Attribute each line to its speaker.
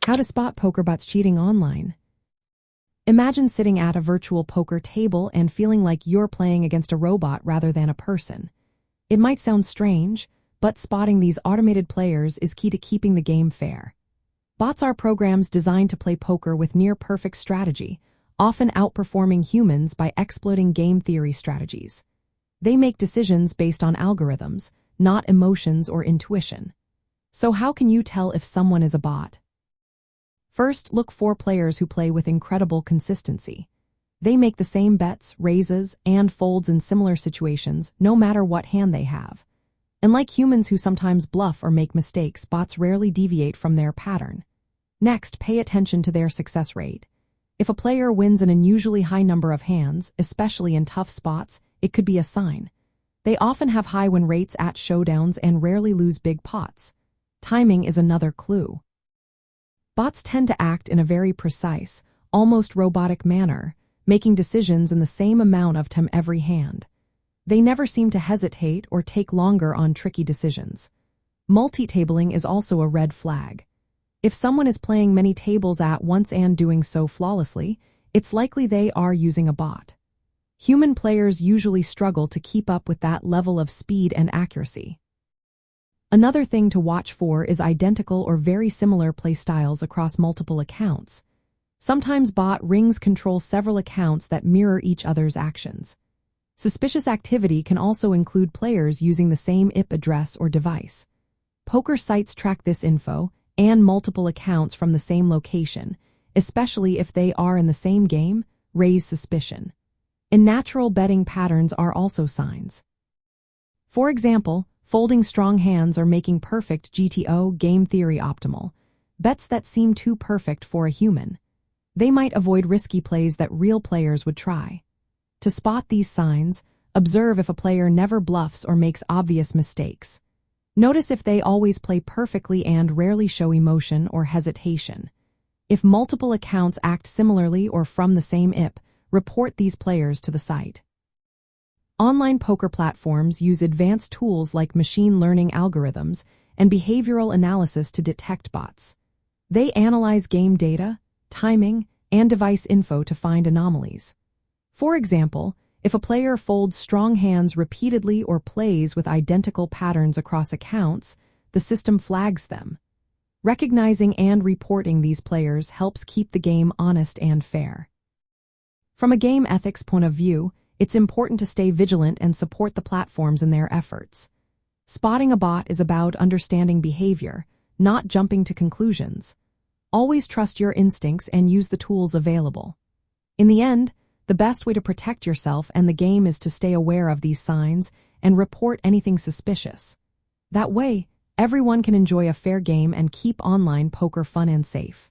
Speaker 1: How to spot poker bots cheating online. Imagine sitting at a virtual poker table and feeling like you're playing against a robot rather than a person. It might sound strange, but spotting these automated players is key to keeping the game fair. Bots are programs designed to play poker with near-perfect strategy, often outperforming humans by exploiting game theory strategies. They make decisions based on algorithms, not emotions or intuition. So how can you tell if someone is a bot? First, look for players who play with incredible consistency. They make the same bets, raises, and folds in similar situations, no matter what hand they have. Unlike humans who sometimes bluff or make mistakes, bots rarely deviate from their pattern. Next, pay attention to their success rate. If a player wins an unusually high number of hands, especially in tough spots, it could be a sign. They often have high win rates at showdowns and rarely lose big pots. Timing is another clue. Bots tend to act in a very precise, almost robotic manner, making decisions in the same amount of time every hand. They never seem to hesitate or take longer on tricky decisions. Multi-tabling is also a red flag. If someone is playing many tables at once and doing so flawlessly, it's likely they are using a bot. Human players usually struggle to keep up with that level of speed and accuracy. Another thing to watch for is identical or very similar playstyles across multiple accounts. Sometimes bot rings control several accounts that mirror each other's actions. Suspicious activity can also include players using the same IP address or device. Poker sites track this info and multiple accounts from the same location, especially if they are in the same game, raise suspicion. Unnatural betting patterns are also signs. For example, folding strong hands or making perfect GTO game theory optimal, bets that seem too perfect for a human. They might avoid risky plays that real players would try. To spot these signs, observe if a player never bluffs or makes obvious mistakes. Notice if they always play perfectly and rarely show emotion or hesitation. If multiple accounts act similarly or from the same IP, report these players to the site. Online poker platforms use advanced tools like machine learning algorithms and behavioral analysis to detect bots. They analyze game data, timing, and device info to find anomalies. For example, if a player folds strong hands repeatedly or plays with identical patterns across accounts, the system flags them. Recognizing and reporting these players helps keep the game honest and fair. From a game ethics point of view, it's important to stay vigilant and support the platforms in their efforts. Spotting a bot is about understanding behavior, not jumping to conclusions. Always trust your instincts and use the tools available. In the end, the best way to protect yourself and the game is to stay aware of these signs and report anything suspicious. That way, everyone can enjoy a fair game and keep online poker fun and safe.